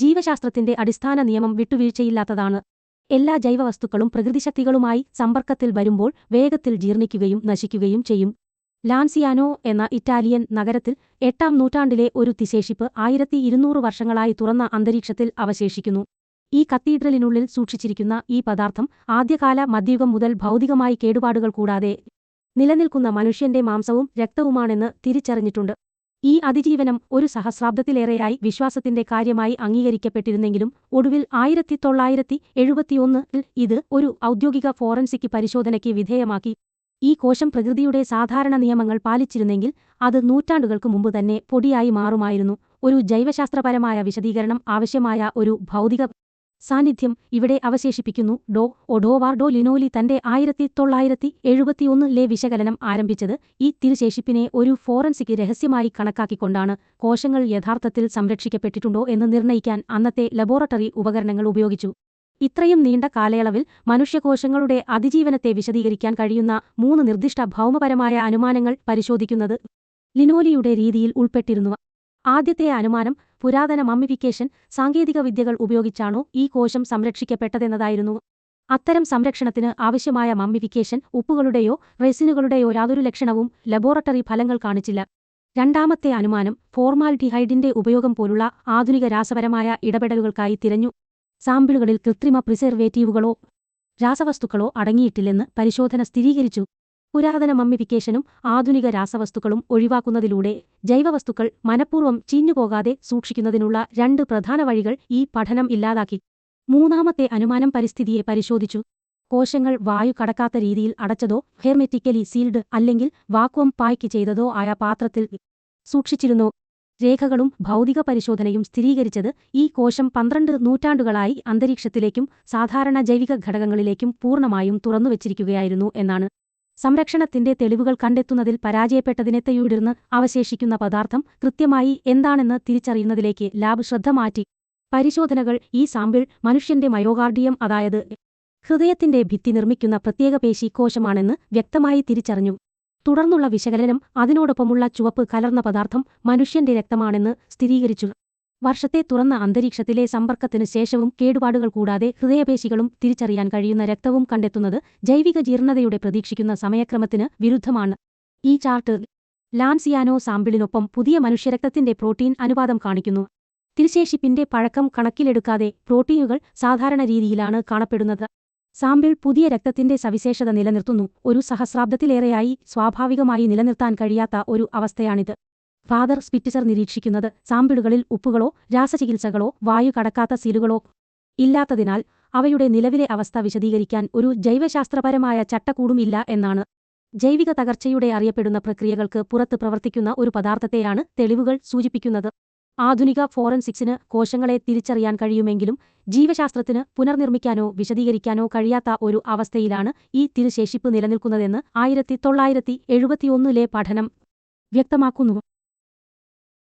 ജീവശാസ്ത്രത്തിന്റെ അടിസ്ഥാന നിയമം വിട്ടുവീഴ്ചയില്ലാത്തതാണ്. എല്ലാ ജൈവവസ്തുക്കളും പ്രകൃതിശക്തികളുമായി സമ്പർക്കത്തിൽ വരുമ്പോൾ വേഗത്തിൽ ജീർണിക്കുകയും നശിക്കുകയും ചെയ്യും. ലാൻസിയാനോ എന്ന ഇറ്റാലിയൻ നഗരത്തിൽ 8-ാം നൂറ്റാണ്ടിലെ ഒരു തിശേഷിപ്പ് 1200 വർഷങ്ങളായി തുറന്ന അന്തരീക്ഷത്തിൽ അവശേഷിക്കുന്നു. ഈ കത്തീഡ്രലിനുള്ളിൽ സൂക്ഷിച്ചിരിക്കുന്ന ഈ പദാർത്ഥം ആദ്യകാല മധ്യയുഗം മുതൽ ഭൗതികമായി കേടുപാടുകൾ കൂടാതെ നിലനിൽക്കുന്ന മനുഷ്യന്റെ മാംസവും രക്തവുമാണെന്ന് തിരിച്ചറിഞ്ഞിട്ടുണ്ട്. ഈ അതിജീവനം ഒരു സഹസ്രാബ്ദത്തിലേറെയായി വിശ്വാസത്തിന്റെ കാര്യമായി അംഗീകരിക്കപ്പെട്ടിരുന്നെങ്കിലും ഒടുവിൽ 1971-ൽ ഇത് ഒരു ഔദ്യോഗിക ഫോറൻസിക് പരിശോധനയ്ക്ക് വിധേയമാക്കി. ഈ കോശം പ്രകൃതിയുടെ സാധാരണ നിയമങ്ങൾ പാലിച്ചിരുന്നെങ്കിൽ അത് നൂറ്റാണ്ടുകൾക്ക് മുമ്പ് തന്നെ പൊടിയായി മാറുമായിരുന്നു. ഒരു ജൈവശാസ്ത്രപരമായ വിശദീകരണം ആവശ്യമായ ഒരു ഭൗതിക സാന്നിധ്യം ഇവിടെ അവശേഷിപ്പിക്കുന്നു. ഒഡോവാർഡോ ലിനോലി തന്റെ 1971-ലെ വിശകലനം ആരംഭിച്ചത് ഈ തിരുശേഷിപ്പിനെ ഒരു ഫോറൻസിക് രഹസ്യമായി കണക്കാക്കിക്കൊണ്ടാണ്. കോശങ്ങൾ യഥാർത്ഥത്തിൽ സംരക്ഷിക്കപ്പെട്ടിട്ടുണ്ടോ എന്ന് നിർണ്ണയിക്കാൻ അന്നത്തെ ലബോറട്ടറി ഉപകരണങ്ങൾ ഉപയോഗിച്ചു. ഇത്രയും നീണ്ട കാലയളവിൽ മനുഷ്യകോശങ്ങളുടെ അതിജീവനത്തെ വിശദീകരിക്കാൻ കഴിയുന്ന 3 നിർദ്ദിഷ്ട ഭൗമപരമായ അനുമാനങ്ങൾ പരിശോധിക്കുന്നത് ലിനോലിയുടെ രീതിയിൽ ഉൾപ്പെട്ടിരുന്നു. ആദ്യത്തെ അനുമാനം പുരാതന മമ്മിഫിക്കേഷൻ സാങ്കേതികവിദ്യകൾ ഉപയോഗിച്ചാണോ ഈ കോശം സംരക്ഷിക്കപ്പെട്ടതെന്നതായിരുന്നു. അത്തരം സംരക്ഷണത്തിന് ആവശ്യമായ മമ്മിഫിക്കേഷൻ ഉപ്പുകളുടെയോ റെസിനുകളുടെയോ യാതൊരു ലക്ഷണവും ലബോറട്ടറി ഫലങ്ങൾ കാണിച്ചില്ല. രണ്ടാമത്തെ അനുമാനം ഫോർമാൽഡിഹൈഡിന്റെ ഉപയോഗം പോലുള്ള ആധുനിക രാസപരമായ ഇടപെടലുകൾക്കായി തിരഞ്ഞു. സാമ്പിളുകളിൽ കൃത്രിമ പ്രിസർവേറ്റീവുകളോ രാസവസ്തുക്കളോ അടങ്ങിയിട്ടില്ലെന്ന് പരിശോധന സ്ഥിരീകരിച്ചു. പുരാതന മമ്മിഫിക്കേഷനും ആധുനിക രാസവസ്തുക്കളും ഒഴിവാക്കുന്നതിലൂടെ ജൈവവസ്തുക്കൾ മനഃപൂർവ്വം ചീഞ്ഞുപോകാതെ സൂക്ഷിക്കുന്നതിനുള്ള 2 പ്രധാന വഴികൾ ഈ പഠനം ഇല്ലാതാക്കി. മൂന്നാമത്തെ അനുമാനം പരിസ്ഥിതിയെ പരിശോധിച്ചു. കോശങ്ങൾ വായു കടക്കാത്ത രീതിയിൽ അടച്ചതോ ഹെർമെറ്റിക്കലി സീൽഡ് അല്ലെങ്കിൽ വാക്വം പായ്ക്ക് ചെയ്തതോ ആയ പാത്രത്തിൽ സൂക്ഷിച്ചിരുന്നോ? രേഖകളും ഭൗതിക പരിശോധനയും സ്ഥിരീകരിച്ചത് ഈ കോശം 12 നൂറ്റാണ്ടുകളായി അന്തരീക്ഷത്തിലേക്കും സാധാരണ ജൈവിക ഘടകങ്ങളിലേക്കും പൂർണ്ണമായും തുറന്നുവച്ചിരിക്കുകയായിരുന്നു എന്നാണ്. സംരക്ഷണത്തിന്റെ തെളിവുകൾ കണ്ടെത്തുന്നതിൽ പരാജയപ്പെട്ടതിനെത്തയുടർന്ന് അവശേഷിക്കുന്ന പദാർത്ഥം കൃത്യമായി എന്താണെന്ന് തിരിച്ചറിയുന്നതിലേക്ക് ലാബ് ശ്രദ്ധ മാറ്റി. പരിശോധനകൾ ഈ സാമ്പിൾ മനുഷ്യന്റെ മയോകാർഡിയം, അതായത് ഹൃദയത്തിന്റെ ഭിത്തി നിർമ്മിക്കുന്ന പ്രത്യേക പേശി കോശമാണെന്ന് വ്യക്തമായി തിരിച്ചറിഞ്ഞു. തുടർന്നുള്ള വിശകലനം അതിനോടൊപ്പമുള്ള ചുവപ്പ് കലർന്ന പദാർത്ഥം മനുഷ്യന്റെ രക്തമാണെന്ന് സ്ഥിരീകരിച്ചു. വർഷത്തെ തുറന്ന അന്തരീക്ഷത്തിലെ സമ്പർക്കത്തിന് ശേഷവും കേടുപാടുകൾ കൂടാതെ ഹൃദയപേശികളും തിരിച്ചറിയാൻ കഴിയുന്ന രക്തവും കണ്ടെത്തുന്നത് ജൈവിക ജീർണതയുടെ പ്രതീക്ഷിക്കുന്ന സമയക്രമത്തിന് വിരുദ്ധമാണ്. ഈ ചാർട്ട് ലാൻസിയാനോ സാമ്പിളിനൊപ്പം പുതിയ മനുഷ്യരക്തത്തിന്റെ പ്രോട്ടീൻ അനുപാതം കാണിക്കുന്നു. തിരുശേഷിപ്പിന്റെ പഴക്കം കണക്കിലെടുക്കാതെ പ്രോട്ടീനുകൾ സാധാരണ രീതിയിലാണ് കാണപ്പെടുന്നത്. സാമ്പിൾ പുതിയ രക്തത്തിന്റെ സവിശേഷത നിലനിർത്തുന്നു. ഒരു സഹസ്രാബ്ദത്തിലേറെയായി സ്വാഭാവികമായി നിലനിർത്താൻ കഴിയാത്ത ഒരു അവസ്ഥയാണിത്. ഫാദർ സ്പിറ്റിസർ നിരീക്ഷിക്കുന്നത് സാമ്പിളുകളിൽ ഉപ്പുകളോ രാസചികിത്സകളോ വായു കടക്കാത്ത സീലുകളോ ഇല്ലാത്തതിനാൽ അവയുടെ നിലവിലെ അവസ്ഥ വിശദീകരിക്കാൻ ഒരു ജൈവശാസ്ത്രപരമായ ചട്ടക്കൂടുമില്ല എന്നാണ്. ജൈവിക തകർച്ചയുടെ അറിയപ്പെടുന്ന പ്രക്രിയകൾക്ക് പുറത്ത് പ്രവർത്തിക്കുന്ന ഒരു പദാർത്ഥത്തെയാണ് തെളിവുകൾ സൂചിപ്പിക്കുന്നത്. ആധുനിക ഫോറൻസിക്സിന് കോശങ്ങളെ തിരിച്ചറിയാൻ കഴിയുമെങ്കിലും ജീവശാസ്ത്രത്തിന് പുനർനിർമ്മിക്കാനോ വിശദീകരിക്കാനോ കഴിയാത്ത ഒരു അവസ്ഥയിലാണ് ഈ തിരുശേഷിപ്പ് നിലനിൽക്കുന്നതെന്ന് 1971-ലെ പഠനം വ്യക്തമാക്കുന്നു.